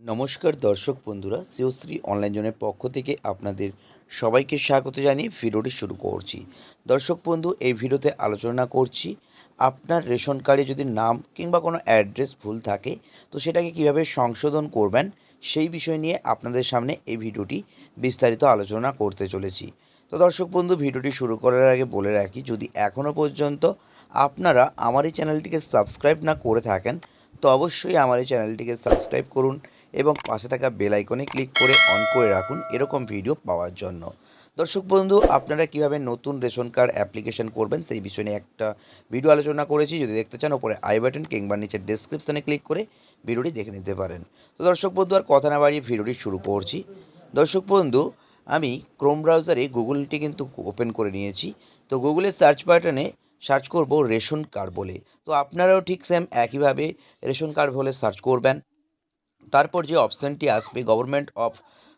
নমস্কার দর্শক বন্ধুরা, শ্রেয়শ্রী অনলাইন জোনের পক্ষ থেকে আপনাদের সবাইকে স্বাগত জানিয়ে ভিডিওটি শুরু করছি। দর্শক বন্ধু, এই ভিডিওতে আলোচনা করছি আপনার রেশন কার্ডে যদি নাম কিংবা কোনো অ্যাড্রেস ভুল থাকে তো সেটাকে কিভাবে সংশোধন করবেন সেই বিষয় নিয়ে আপনাদের সামনে এই ভিডিওটি বিস্তারিত আলোচনা করতে চলেছি। তো দর্শক বন্ধু, ভিডিওটি শুরু করার আগে বলে রাখি, যদি এখনও পর্যন্ত আপনারা আমার এই চ্যানেলটিকে সাবস্ক্রাইব না করে থাকেন তো অবশ্যই আমার এই চ্যানেলটিকে সাবস্ক্রাইব করুন এবং পাশে থাকা বেল আইকনে ক্লিক করে অন করে রাখুন এরকম ভিডিও পাওয়ার জন্য। দর্শক বন্ধু, আপনারা কিভাবে নতুন রেশন কার্ড অ্যাপ্লিকেশন করবেন সেই বিষয় নিয়ে একটা ভিডিও আলোচনা করেছি। যদি দেখতে চান ওপরে আই বাটন কিংবা নিচের ডেসক্রিপশানে ক্লিক করে ভিডিওটি দেখে নিতে পারেন। তো দর্শক বন্ধু, আর কথা না বাড়িয়ে ভিডিওটি শুরু করছি। দর্শক বন্ধু, আমি ক্রোম ব্রাউজারে গুগলটি কিন্তু ওপেন করে নিয়েছি। তো গুগলের সার্চ বাটনে সার্চ করব রেশন কার্ড বলে। তো আপনারাও ঠিক সেম একইভাবে রেশন কার্ড বলে সার্চ করবেন। তারপর যে অপশানটি আসবে গভর্নমেন্ট অফ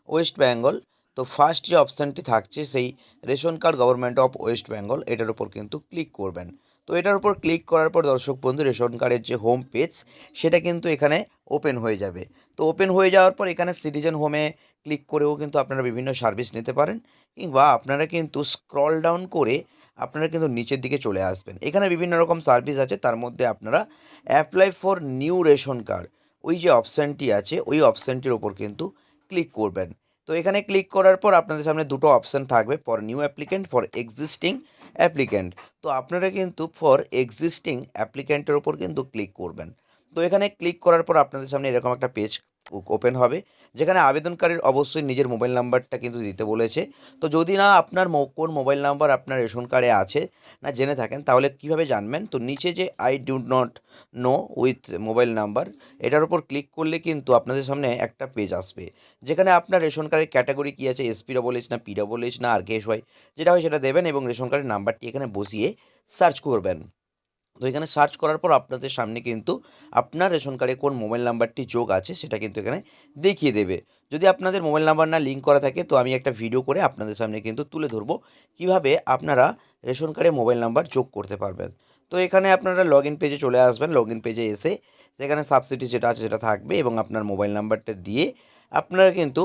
ওয়েস্ট বেঙ্গল, তো ফার্স্ট যে অপশানটি থাকছে সেই ration card government of West Bengal, এটার উপর কিন্তু ক্লিক করবেন। তো এটার উপর ক্লিক করার পর দর্শক বন্ধু, রেশন কার্ডের যে হোম পেজ সেটা কিন্তু এখানে ওপেন হয়ে যাবে। তো ওপেন হয়ে যাওয়ার পর এখানে সিটিজেন হোমে ক্লিক করেও কিন্তু আপনারা বিভিন্ন সার্ভিস নিতে পারেন, কিংবা আপনারা কিন্তু স্ক্রল ডাউন করে আপনারা কিন্তু নিচের দিকে চলে আসবেন। এখানে বিভিন্ন রকম সার্ভিস আছে, তার মধ্যে আপনারা apply for new ration card ওই যে অপশানটি আছে ওই অপশানটির ওপর কিন্তু ক্লিক করবেন। তো এখানে ক্লিক করার পর আপনাদের সামনে দুটো অপশান থাকবে, for new applicant, for existing applicant. তো আপনারা কিন্তু ফর এক্সিস্টিং অ্যাপ্লিক্যান্টের ওপর কিন্তু ক্লিক করবেন। তো এখানে ক্লিক করার পর আপনাদের সামনে এরকম একটা পেজ ওপেন হবে, যেখানে আবেদনকারীর অবশ্যই নিজের মোবাইল নাম্বারটা কিন্তু দিতে বলেছে। তো যদি না আপনার কোন মোবাইল নাম্বার আপনার রেশন কার্ডে আছে না জেনে থাকেন, তাহলে কিভাবে জানবেন? তো নিচে যে I do not know with mobile number, এটার উপর ক্লিক করলে কিন্তু আপনাদের সামনে একটা পেজ আসবে, যেখানে আপনার রেশন কার্ডের ক্যাটাগরি কী আছে, SPWH না PWH না RKSY, যেটা হয় সেটা দেবেন এবং রেশন কার্ডের নাম্বারটি এখানে বসিয়ে সার্চ করবেন। তো এখানে সার্চ করার পর আপনাদের সামনে কিন্তু আপনার রেশন কার্ডে কোন মোবাইল নাম্বারটি যোগ আছে সেটা কিন্তু এখানে দেখিয়ে দেবে। যদি আপনাদের মোবাইল নাম্বার না লিঙ্ক করা থাকে তো আমি একটা ভিডিও করে আপনাদের সামনে কিন্তু তুলে ধরবো কিভাবে আপনারা রেশন কার্ডে মোবাইল নাম্বার যোগ করতে পারবেন। তো এখানে আপনারা লগ ইন পেজে চলে আসবেন। লগ ইন পেজে এসে সেখানে সাবসিডি যেটা আছে সেটা থাকবে এবং আপনার মোবাইল নাম্বারটা দিয়ে আপনারা কিন্তু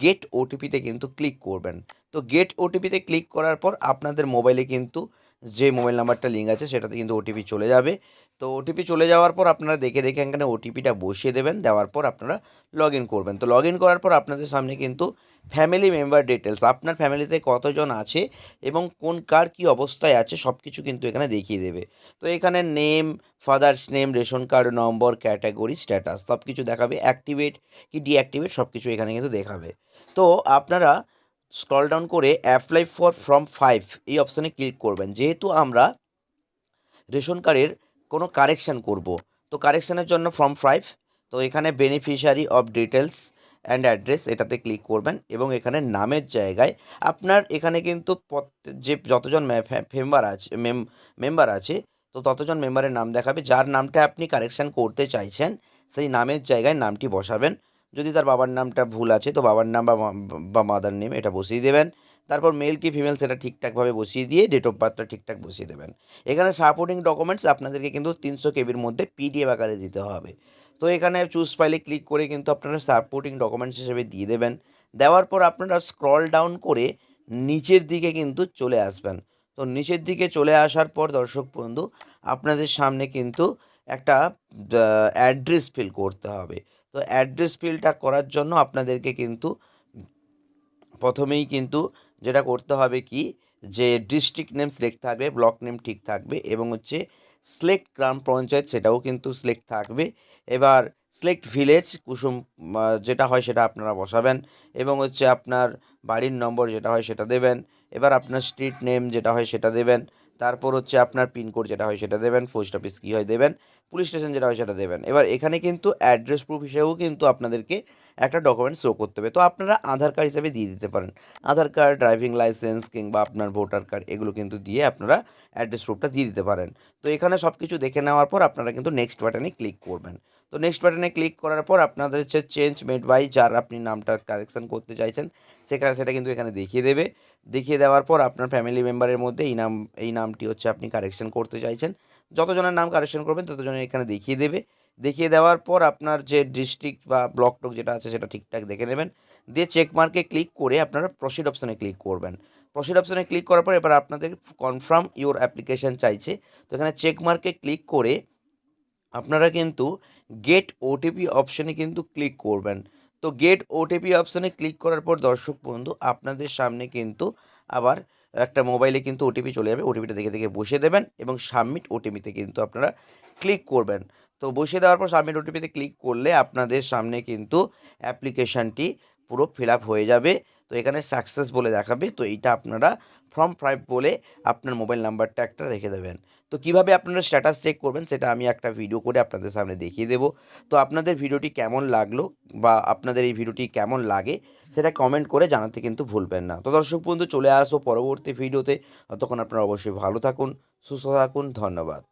গেট ওটিপিতে কিন্তু ক্লিক করবেন। তো গেট ওটিপিতে ক্লিক করার পর আপনাদের মোবাইলে কিন্তু যে মোবাইল নাম্বারটা লিঙ্ক আছে সেটাতে কিন্তু ওটিপি চলে যাবে। তো ওটিপি চলে যাওয়ার পর আপনারা দেখে দেখে এখানে ওটিপিটা বসিয়ে দেবেন। দেওয়ার পর আপনারা লগ ইন করবেন। তো লগ ইন করার পর আপনাদের সামনে কিন্তু ফ্যামিলি মেম্বার ডিটেলস, আপনার ফ্যামিলিতে কতজন আছে এবং কোন কার কী অবস্থায় আছে সব কিছু কিন্তু এখানে দেখিয়ে দেবে। তো এখানে name, father's name, ration card নম্বর, ক্যাটাগরি, স্ট্যাটাস সব কিছু দেখাবে। অ্যাক্টিভেট কি ডিঅ্যাক্টিভেট সব কিছু এখানে কিন্তু দেখাবে। তো আপনারা স্ক্রল ডাউন করে অ্যাপ্লাই ফর ফর্ম 5 এই অপশানে ক্লিক করবেন। যেহেতু আমরা রেশন কার্ডের কোনো কারেকশান করব, তো কারেকশানের জন্য ফর্ম 5, তো এখানে beneficiary of details and address এটাতে ক্লিক করবেন এবং এখানে নামের জায়গায় আপনার এখানে কিন্তু যে যতজন মেম্বার আছে তো ততজন মেম্বারের নাম দেখাবে। যার নামটা আপনি কারেকশান করতে চাইছেন সেই নামের জায়গায় নামটি বসাবেন। যদি তার বাবার নামটা ভুল আছে তো বাবার নাম বা মাদার নেম এটা বসিয়ে দেবেন। তারপর মেল কি ফিমেল সেটা ঠিকঠাকভাবে বসিয়ে দিয়ে ডেট অফ বার্থটা ঠিকঠাক বসিয়ে দেবেন। এখানে সাপোর্টিং ডকুমেন্টস আপনাদেরকে কিন্তু 300 কেবির মধ্যে PDF আকারে দিতে হবে। তো এখানে চুজ ফাইলে ক্লিক করে কিন্তু আপনারা সাপোর্টিং ডকুমেন্টস হিসেবে দিয়ে দেবেন। দেওয়ার পর আপনারা স্ক্রল ডাউন করে নিচের দিকে কিন্তু চলে আসবেন। তো নিচের দিকে চলে আসার পর দর্শক বন্ধু, আপনাদের সামনে কিন্তু একটা অ্যাড্রেস ফিল করতে হবে। তো অ্যাড্রেস ফিলটা করার জন্য আপনাদেরকে কিন্তু প্রথমেই কিন্তু যেটা করতে হবে কি, যে ডিস্ট্রিক্ট নেম সিলেক্ট থাকবে, ব্লক নেম ঠিক থাকবে এবং হচ্ছে সিলেক্ট গ্রাম পঞ্চায়েত সেটাও কিন্তু সিলেক্ট থাকবে। এবার সিলেক্ট ভিলেজ কুসুম যেটা হয় সেটা আপনারা বসাবেন এবং হচ্ছে আপনার বাড়ির নম্বর যেটা হয় সেটা দেবেন। এবার আপনার স্ট্রিট নেম যেটা হয় সেটা দেবেন। তারপর হচ্ছে আপনার পিনকোড যেটা হয় সেটা দেবেন, পোস্ট অফিস কী হয় দেবেন, পুলিশ স্টেশন যেটা হয় সেটা দেবেন। এবার এখানে কিন্তু অ্যাড্রেস প্রুফ হিসেবেও কিন্তু আপনাদেরকে একটা ডকুমেন্টস শো করতে হবে। তো আপনারা আধার কার্ড হিসেবে দিয়ে দিতে পারেন। আধার কার্ড, ড্রাইভিং লাইসেন্স কিংবা আপনার ভোটার কার্ড এগুলো কিন্তু দিয়ে আপনারা অ্যাড্রেস প্রুফটা দিয়ে দিতে পারেন। তো এখানে সব কিছু দেখে নেওয়ার পর আপনারা কিন্তু নেক্সট বাটনে ক্লিক করবেন। তো নেক্সট বাটনে ক্লিক করার পর আপনাদের হচ্ছে চেঞ্জ মেড বাই যার আপনি নামটা কারেকশান করতে চাইছেন সেটা কিন্তু এখানে দেখিয়ে দেবে। দেখিয়ে দেওয়ার পর আপনার ফ্যামিলি মেম্বারের মধ্যে এই নামটি হচ্ছে আপনি কারেকশান করতে চাইছেন। যতজনের নাম কারেকশান করবেন ততজনের এখানে দেখিয়ে দেবে দেখিয়ে দেওয়ার পর আপনার যে ডিস্ট্রিক্ট বা ব্লক টক যেটা আছে সেটা ঠিকঠাক দেখে নেবেন, দিয়ে চেক মার্কে ক্লিক করে আপনারা প্রসিড অপশানে ক্লিক করবেন। প্রসিড অপশানে ক্লিক করার পর এবার আপনাদের কনফার্ম ইওর অ্যাপ্লিকেশান চাইছে, তো এখানে চেক মার্কে ক্লিক করে আপনারা কিন্তু গেট ওটিপি অপশানে কিন্তু ক্লিক করবেন। তো গেট ওটিপি অপশানে ক্লিক করার পর দর্শক বন্ধু আপনাদের সামনে কিন্তু আবার একটা মোবাইলে কিন্তু ওটিপি চলে যাবে, ওটিপিটা দেখে দেখে বসিয়ে দেবেন এবং সাবমিট ওটিপিতে কিন্তু আপনারা ক্লিক করবেন। তো বসিয়ে দেওয়ার পর সাবমিট ওটিপিতে ক্লিক করলে আপনাদের সামনে কিন্তু অ্যাপ্লিকেশানটি পুরো ফিল আপ হয়ে যাবে। তো এখানে সাকসেস বলে দেখাবে, তো এইটা আপনারা ফর্ম 5 বলে আপনার মোবাইল নাম্বারটা একটা রেখে দেবেন। তো কিভাবে আপনারা স্ট্যাটাস চেক করবেন সেটা আমি একটা ভিডিও করে আপনাদের সামনে দেখিয়ে দেবো। তো আপনাদের ভিডিওটি কেমন লাগলো বা আপনাদের এই ভিডিওটি কেমন লাগে সেটা কমেন্ট করে জানাতে কিন্তু ভুলবেন না। তো দর্শক বন্ধু, চলে আসবো পরবর্তী ভিডিওতে। ততক্ষণ আপনারা অবশ্যই ভালো থাকুন, সুস্থ থাকুন। ধন্যবাদ।